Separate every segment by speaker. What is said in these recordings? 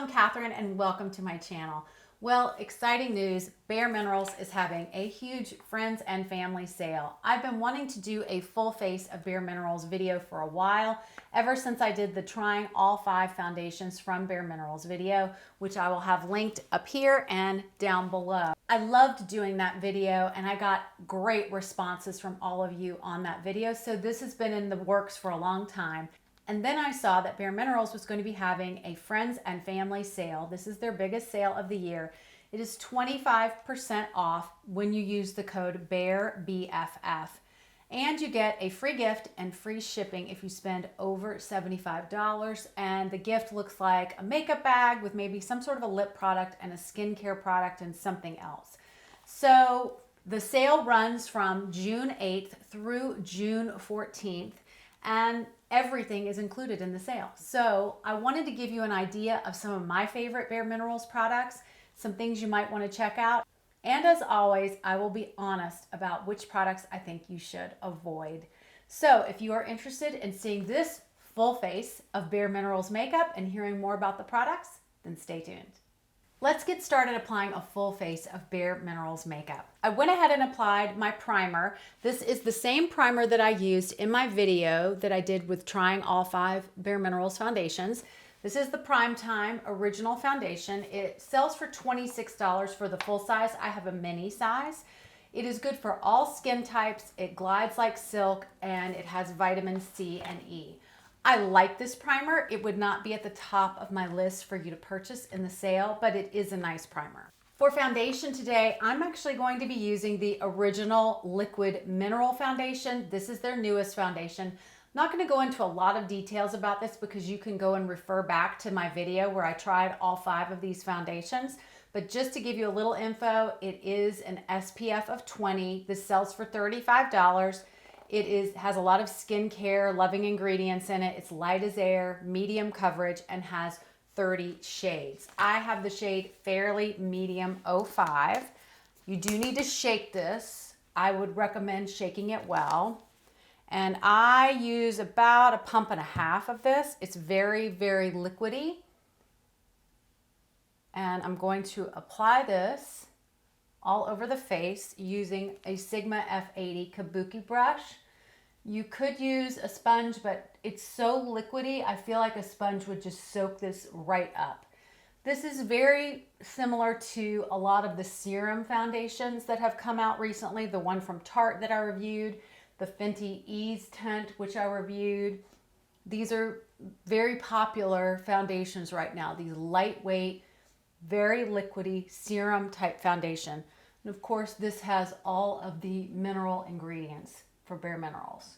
Speaker 1: I'm Catherine and welcome to my channel. Well, exciting news, Bareminerals is having a huge friends and family sale. I've been wanting to do a full face of Bareminerals video for a while, ever since I did the trying all 5 foundations from Bareminerals video, which I will have linked up here and down below. I loved doing that video and I got great responses from all of you on that video, so this has been in the works for a long time. And then I saw that Bareminerals was going to be having a friends and family sale. This is their biggest sale of the year. It is 25% off when you use the code BAREBFF. And you get a free gift and free shipping if you spend over $75. And the gift looks like a makeup bag with maybe some sort of a lip product and a skincare product and something else. So the sale runs from June 8th through June 14th. And everything is included in the sale. So I wanted to give you an idea of some of my favorite Bareminerals products, some things you might want to check out. And as always, I will be honest about which products I think you should avoid. So if you are interested in seeing this full face of Bareminerals makeup and hearing more about the products, then stay tuned. Let's get started applying a full face of Bareminerals makeup. I went ahead and applied my primer. This is the same primer that I used in my video that I did with trying all 5 Bareminerals foundations. This is the Primetime Original Foundation. It sells for $26 for the full size. I have a mini size. It is good for all skin types. It glides like silk and it has vitamin C and E. I like this primer. It would not be at the top of my list for you to purchase in the sale, but it is a nice primer. For foundation today, I'm actually going to be using the original Liquid Mineral Foundation. This is their newest foundation. I'm not going to go into a lot of details about this because you can go and refer back to my video where I tried all 5 of these foundations. But just to give you a little info, it is an SPF of 20. This sells for $35. It has a lot of skincare, loving ingredients in it. It's light as air, medium coverage, and has 30 shades. I have the shade Fairly Medium 05. You do need to shake this. I would recommend shaking it well. And I use about 1.5 pumps of this. It's very, very liquidy. And I'm going to apply this all over the face using a Sigma F80 Kabuki brush. You could use a sponge, but it's so liquidy, I feel like a sponge would just soak this right up. This is very similar to a lot of the serum foundations that have come out recently. The one from Tarte that I reviewed, the Fenty Ease Tint, which I reviewed. These are very popular foundations right now. These lightweight, very liquidy serum type foundation. And of course, this has all of the mineral ingredients for Bareminerals.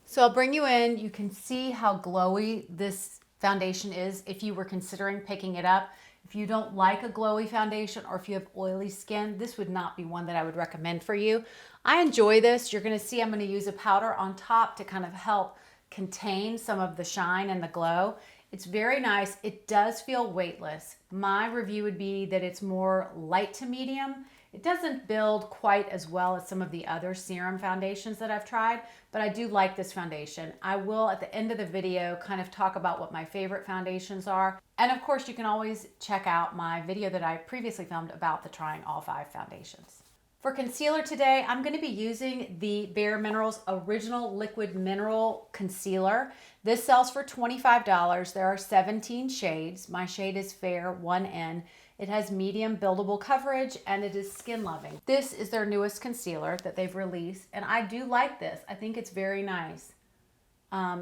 Speaker 1: So I'll bring you in. You can see how glowy this foundation is if you were considering picking it up. If you don't like a glowy foundation or if you have oily skin, this would not be one that I would recommend for you. I enjoy this. You're going to see I'm going to use a powder on top to kind of help contain some of the shine and the glow. It's very nice. It does feel weightless. My review would be that it's more light to medium. It doesn't build quite as well as some of the other serum foundations that I've tried, but I do like this foundation. I will, at the end of the video, kind of talk about what my favorite foundations are. And of course, you can always check out my video that I previously filmed about the trying all 5 foundations. For concealer today, I'm going to be using the Bareminerals Original Liquid Mineral Concealer. This sells for $25. There are 17 shades. My shade is Fair 1N. It has medium buildable coverage and it is skin loving. This is their newest concealer that they've released and I do like this. I think it's very nice.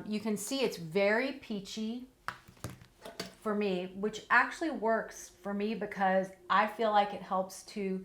Speaker 1: You can see it's very peachy for me, which actually works for me because I feel like it helps to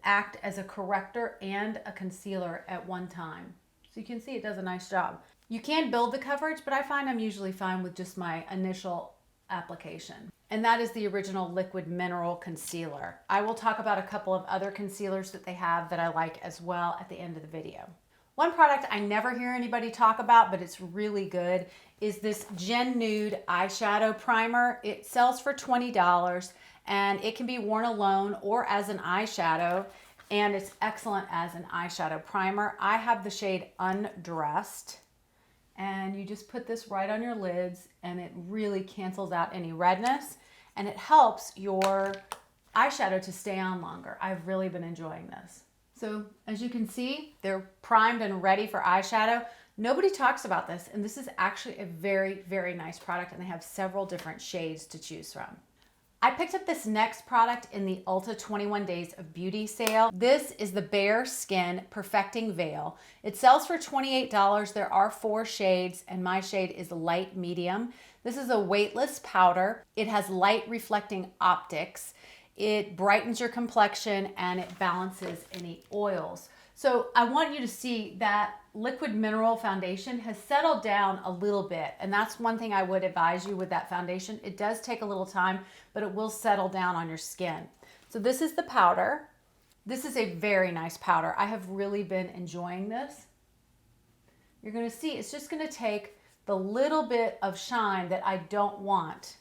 Speaker 1: act as a corrector and a concealer at one time. So you can see it does a nice job. You can build the coverage, but I find I'm usually fine with just my initial application. And that is the original Liquid Mineral Concealer. I will talk about a couple of other concealers that they have that I like as well at the end of the video. One product I never hear anybody talk about, but it's really good, is this Gen Nude Eyeshadow Primer. It sells for $20 and it can be worn alone or as an eyeshadow, and it's excellent as an eyeshadow primer. I have the shade Undressed and you just put this right on your lids, and it really cancels out any redness, and it helps your eyeshadow to stay on longer. I've really been enjoying this. So as you can see, they're primed and ready for eyeshadow. Nobody talks about this, and this is actually a very, very nice product, and they have several different shades to choose from. I picked up this next product in the Ulta 21 Days of Beauty sale. This is the BareSkin Perfecting Veil. It sells for $28. There are 4 shades, and my shade is light medium. This is a weightless powder. It has light reflecting optics. It brightens your complexion, and it balances any oils. So I want you to see that liquid mineral foundation has settled down a little bit. And that's one thing I would advise you with that foundation. It does take a little time, but it will settle down on your skin. So this is the powder. This is a very nice powder. I have really been enjoying this. You're gonna see it's just gonna take the little bit of shine that I don't want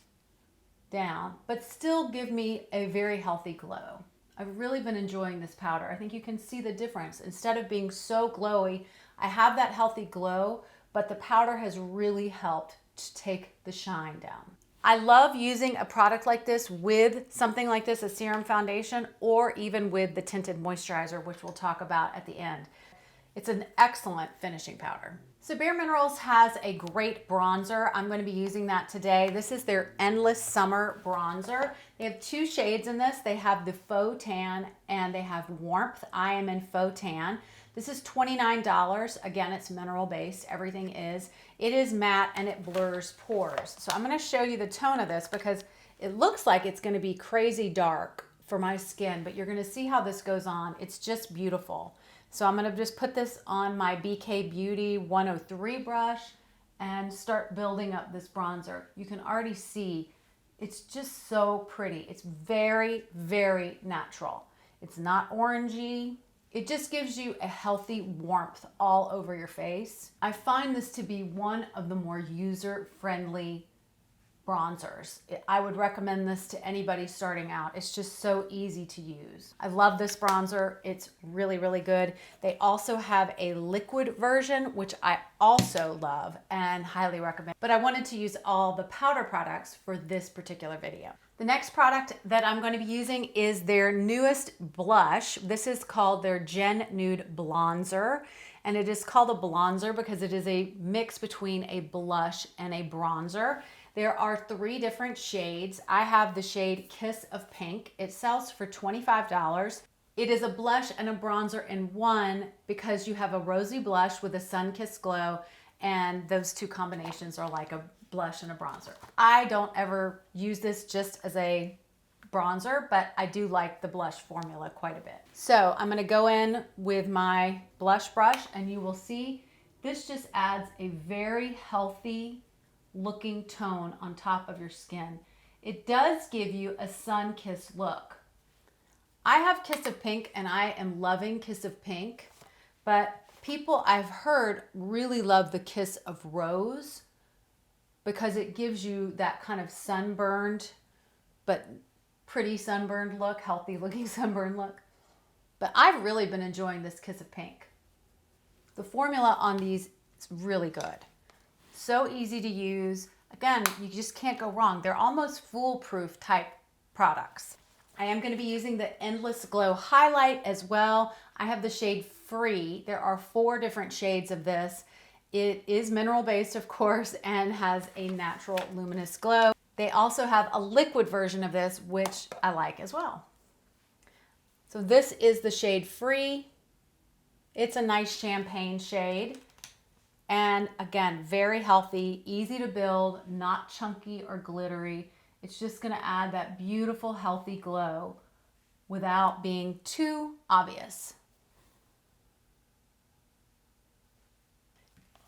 Speaker 1: down, but still give me a very healthy glow. I've really been enjoying this powder. I think you can see the difference. Instead of being so glowy, I have that healthy glow, but the powder has really helped to take the shine down. I love using a product like this with something like this, a serum foundation, or even with the tinted moisturizer, which we'll talk about at the end. It's an excellent finishing powder. So Bareminerals has a great bronzer. I'm going to be using that today. This is their Endless Summer Bronzer. They have 2 shades in this. They have the Faux Tan and they have Warmth. I am in Faux Tan. This is $29. Again, it's mineral based. Everything is. It is matte and it blurs pores. So I'm going to show you the tone of this because it looks like it's going to be crazy dark for my skin, but you're going to see how this goes on. It's just beautiful. So I'm going to just put this on my BK Beauty 103 brush and start building up this bronzer. You can already see it's just so pretty. It's very, very natural. It's not orangey. It just gives you a healthy warmth all over your face. I find this to be one of the more user-friendly bronzers. I would recommend this to anybody starting out. It's just so easy to use. I love this bronzer. It's really, really good. They also have a liquid version, which I also love and highly recommend. But I wanted to use all the powder products for this particular video. The next product that I'm going to be using is their newest blush. This is called their Gen Nude Blonzer. And it is called a blonzer because it is a mix between a blush and a bronzer. There are 3 different shades. I have the shade Kiss of Pink. It sells for $25. It is a blush and a bronzer in one because you have a rosy blush with a sun-kissed glow, and those 2 combinations are like a blush and a bronzer. I don't ever use this just as a bronzer, but I do like the blush formula quite a bit. So I'm gonna go in with my blush brush, and you will see this just adds a very healthy looking tone on top of your skin. It does give you a sun-kissed look. I have Kiss of Pink and I am loving Kiss of Pink, but people I've heard really love the Kiss of Rose because it gives you that kind of sunburned, but pretty sunburned look, healthy looking sunburned look. But I've really been enjoying this Kiss of Pink. The formula on these is really good. So easy to use. Again, you just can't go wrong. They're almost foolproof type products. I am going to be using the Endless Glow Highlight as well. I have the shade Free. There are 4 different shades of this. It is mineral based, of course, and has a natural luminous glow. They also have a liquid version of this, which I like as well. So this is the shade Free. It's a nice champagne shade. And again, very healthy, easy to build, not chunky or glittery. It's just gonna add that beautiful, healthy glow without being too obvious.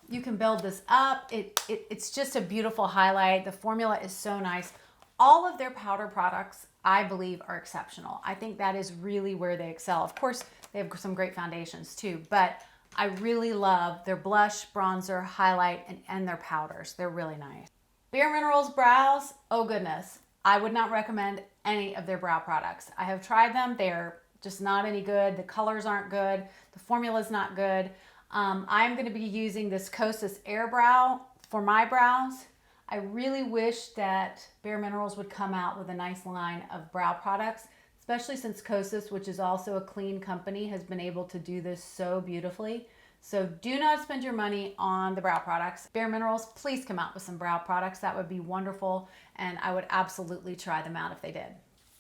Speaker 1: You can build this up. It's just a beautiful highlight. The formula is so nice. All of their powder products, I believe, are exceptional. I think that is really where they excel. Of course, they have some great foundations too, but I really love their blush, bronzer, highlight, and their powders. They're really nice. Bareminerals brows, oh goodness. I would not recommend any of their brow products. I have tried them. They're just not any good. The colors aren't good. The formula's not good. I'm going to be using this Kosas Air Brow for my brows. I really wish that Bare Minerals would come out with a nice line of brow products, especially since Kosas, which is also a clean company, has been able to do this so beautifully. So do not spend your money on the brow products. Bare Minerals, please come out with some brow products. That would be wonderful, and I would absolutely try them out if they did.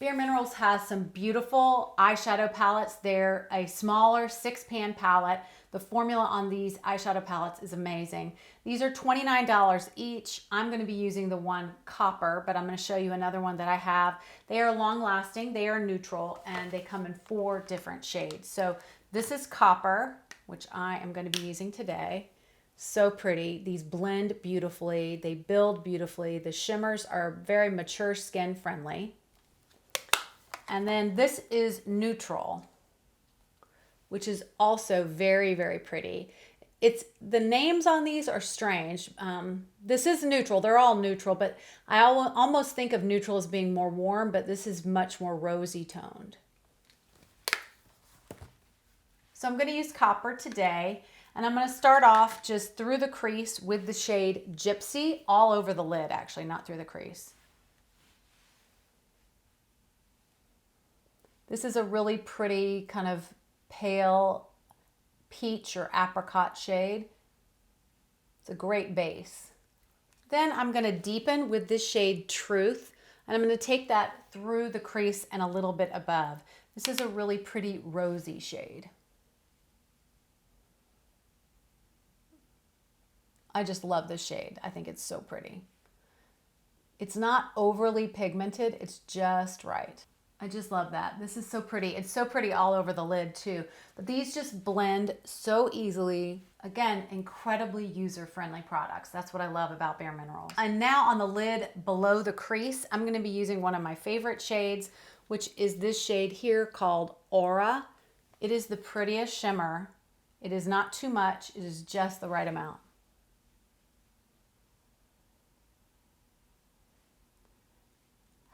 Speaker 1: Bare Minerals has some beautiful eyeshadow palettes. They're a smaller 6-pan palette. The formula on these eyeshadow palettes is amazing. These are $29 each. I'm going to be using the one copper, but I'm going to show you another one that I have. They are long lasting, they are neutral, and they come in 4 different shades. So this is copper, which I am going to be using today. So pretty. These blend beautifully. They build beautifully. The shimmers are very mature skin friendly. And then this is neutral, which is also very, very pretty. The names on these are strange. This is neutral. They're all neutral, but I almost think of neutral as being more warm, but this is much more rosy toned. So I'm going to use copper today, and I'm going to start off just through the crease with the shade Gypsy, all over the lid actually, not through the crease. This is a really pretty kind of pale peach or apricot shade. It's a great base. Then I'm going to deepen with this shade Truth, and I'm going to take that through the crease and a little bit above. This is a really pretty rosy shade. I just love this shade. I think it's so pretty. It's not overly pigmented, it's just right. I just love that. This is so pretty. It's so pretty all over the lid too. But these just blend so easily. Again, incredibly user-friendly products. That's what I love about Bare Minerals. And now on the lid below the crease, I'm going to be using one of my favorite shades, which is this shade here called Aura. It is the prettiest shimmer. It is not too much. It is just the right amount.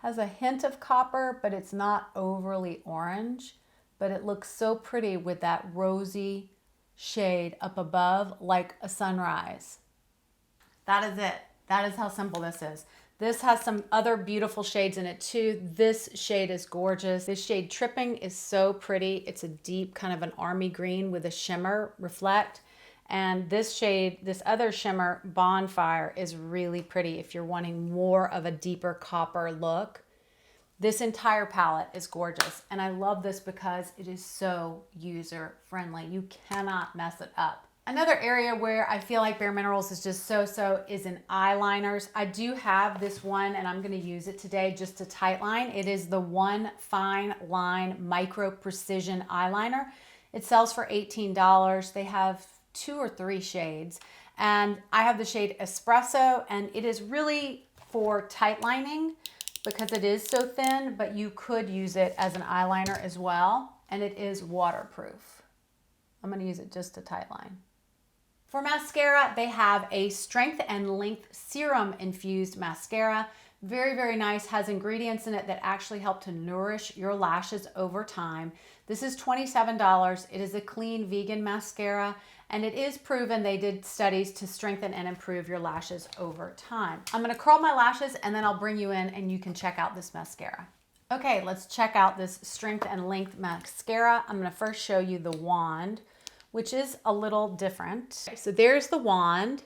Speaker 1: Has a hint of copper, but it's not overly orange, but it looks so pretty with that rosy shade up above like a sunrise. That is it. That is how simple this is. This has some other beautiful shades in it too. This shade is gorgeous. This shade Tripping is so pretty. It's a deep kind of an army green with a shimmer reflect. And this shade, this other shimmer, Bonfire, is really pretty if you're wanting more of a deeper copper look. This entire palette is gorgeous, and I love this because it is so user-friendly. You cannot mess it up. Another area where I feel like Bare Minerals is just so-so is in eyeliners. I do have this one, and I'm going to use it today just to tightline. It is the One Fine Line Micro Precision Eyeliner. It sells for $18. They have 2 or 3 shades, and I have the shade Espresso, and it is really for tight lining because it is so thin, but you could use it as an eyeliner as well, and it is waterproof. I'm going to use it just to tight line. For mascara, they have a Strength and Length Serum-Infused mascara. Very, very nice. Has ingredients in it that actually help to nourish your lashes over time. This is $27. It is a clean vegan mascara, and it is proven, they did studies to strengthen and improve your lashes over time. I'm going to curl my lashes, and then I'll bring you in and you can check out this mascara. Okay, let's check out this Strength and Length mascara. I'm going to first show you the wand, which is a little different. So there's the wand.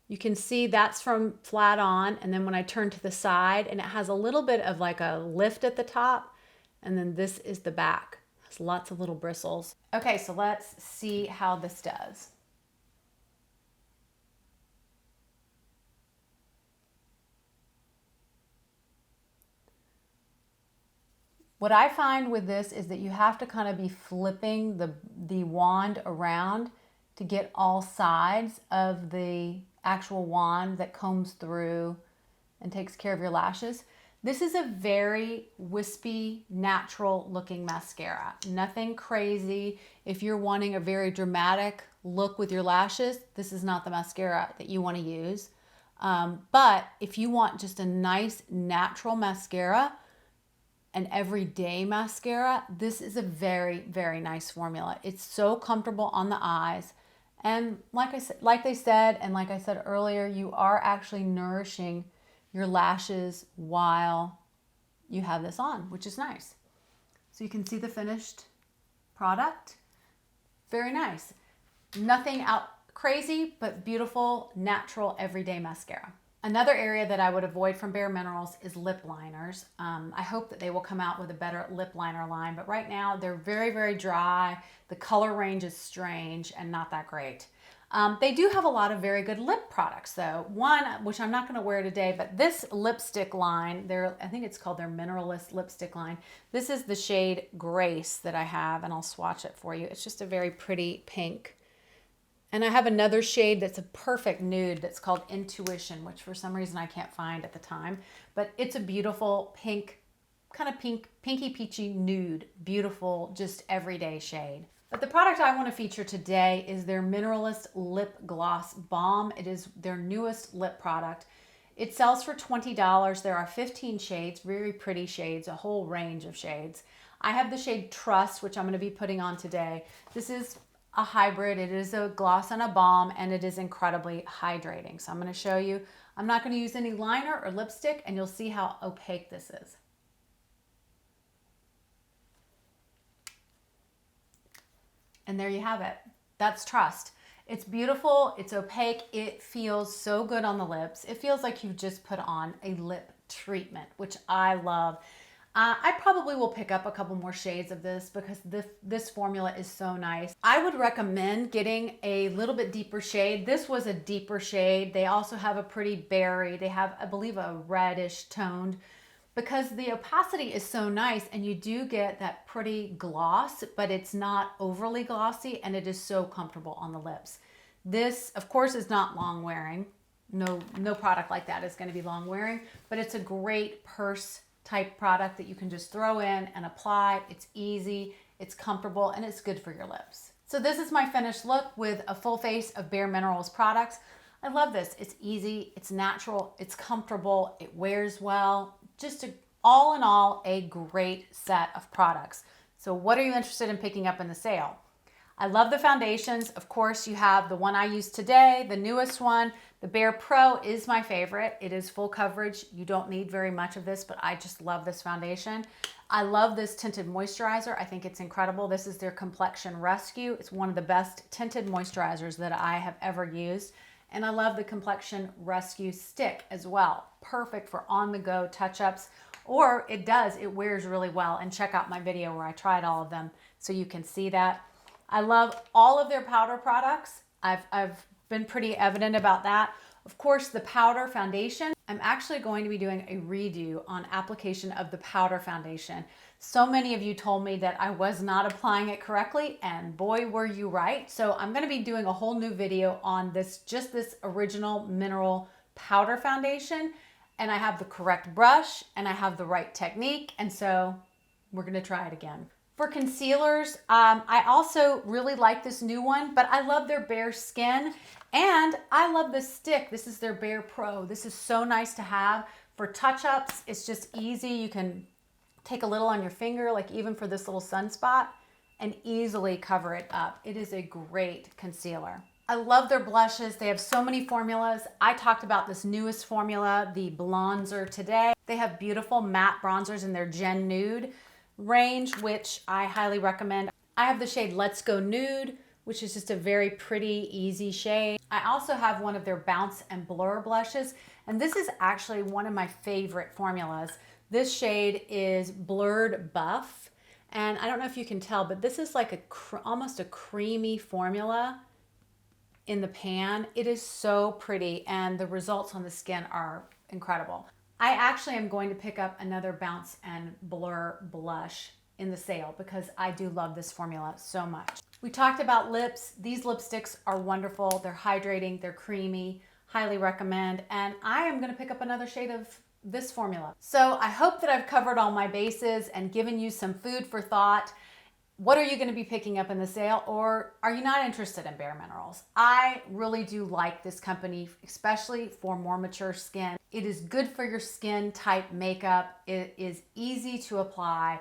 Speaker 1: You can see that's from flat on, and then when I turn to the side, and it has a little bit of like a lift at the top, and then this is the back. It has lots of little bristles. Okay, so let's see how this does. What I find with this is that you have to kind of be flipping the wand around to get all sides of the actual wand that combs through and takes care of your lashes. This is a very wispy, natural looking mascara. Nothing crazy. If you're wanting a very dramatic look with your lashes, this is not the mascara that you want to use. But if you want just a nice natural mascara, an everyday mascara, this is a very, very nice formula. It's so comfortable on the eyes, And like they said, and like I said earlier, you are actually nourishing your lashes while you have this on, which is nice. So you can see the finished product. Very nice. Nothing out crazy, but beautiful, natural, everyday mascara. Another area that I would avoid from Bareminerals is lip liners. I hope that they will come out with a better lip liner line, but right now they're very, very dry. The color range is strange and not that great. They do have a lot of very good lip products though. One, which I'm not gonna wear today, but this lipstick line, I think it's called their Mineralist lipstick line. This is the shade Grace that I have, and I'll swatch it for you. It's just a very pretty pink. And I have another shade that's a perfect nude that's called Intuition, which for some reason I can't find at the time. But it's a beautiful pink, kind of pinky peachy nude. Beautiful, just everyday shade. But the product I want to feature today is their Mineralist Lip Gloss-Balm. It is their newest lip product. It sells for $20. There are 15 shades, very pretty shades, a whole range of shades. I have the shade Trust, which I'm going to be putting on today. This is a hybrid. It is a gloss and a balm, and it is incredibly hydrating. So I'm going to show you. I'm not going to use any liner or lipstick, and you'll see how opaque this is. And there you have it. That's Trust. It's beautiful. It's opaque. It feels so good on the lips. It feels like you've just put on a lip treatment, which I love. I probably will pick up a couple more shades of this because this formula is so nice. I would recommend getting a little bit deeper shade. This was a deeper shade. They also have a pretty berry. They have, I believe, a reddish toned, because the opacity is so nice and you do get that pretty gloss, but it's not overly glossy and it is so comfortable on the lips. This, of course, is not long wearing. No product like that is going to be long wearing, but it's a great purse type product that you can just throw in and apply. It's easy, it's comfortable, and it's good for your lips. So this is my finished look with a full face of Bareminerals products. I love this. It's easy, it's natural, it's comfortable, it wears well. Just all in all, a great set of products. So what are you interested in picking up in the sale? I love the foundations. Of course, you have the one I used today, the newest one. The Bare Pro is my favorite. It is full coverage. You don't need very much of this, but I just love this foundation. I love this tinted moisturizer. I think it's incredible. This is their Complexion Rescue. It's one of the best tinted moisturizers that I have ever used. And I love the Complexion Rescue Stick as well. Perfect for on-the-go touch-ups, or it wears really well. And check out my video where I tried all of them so you can see that. I love all of their powder products. I've been pretty evident about that. Of course, the powder foundation, I'm actually going to be doing a redo on application of the powder foundation. So many of you told me that I was not applying it correctly, and boy, were you right. So I'm going to be doing a whole new video on just this original mineral powder foundation, and I have the correct brush and I have the right technique, and so we're going to try it again. For concealers, I also really like this new one, but I love their BareSkin, and I love the stick. This is their Bare Pro. This is so nice to have for touch-ups. It's just easy. You can take a little on your finger, like even for this little sunspot, and easily cover it up. It is a great concealer. I love their blushes. They have so many formulas. I talked about this newest formula, the Blonzer, today. They have beautiful matte bronzers in their Gen Nude range, which I highly recommend. I have the shade Let's Go Nude, which is just a very pretty, easy shade. I also have one of their Bounce and Blur blushes, and this is actually one of my favorite formulas. This shade is Blurred Buff, and I don't know if you can tell, but this is like almost a creamy formula in the pan. It is so pretty, and the results on the skin are incredible. I actually am going to pick up another Bounce and Blur blush in the sale because I do love this formula so much. We talked about lips. These lipsticks are wonderful. They're hydrating, they're creamy, highly recommend. And I am gonna pick up another shade of this formula. So I hope that I've covered all my bases and given you some food for thought. What are you going to be picking up in the sale, or are you not interested in Bareminerals? I really do like this company, especially for more mature skin. It is good for your skin type makeup. It is easy to apply.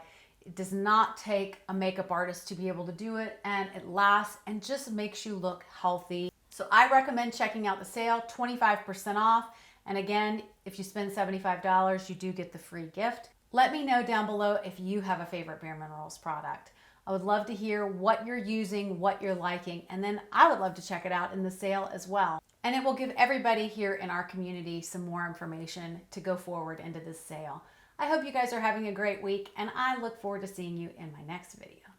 Speaker 1: It does not take a makeup artist to be able to do it, and it lasts and just makes you look healthy. So I recommend checking out the sale, 25% off. And again, if you spend $75, you do get the free gift. Let me know down below if you have a favorite Bareminerals product. I would love to hear what you're using, what you're liking, and then I would love to check it out in the sale as well. And it will give everybody here in our community some more information to go forward into this sale. I hope you guys are having a great week, and I look forward to seeing you in my next video.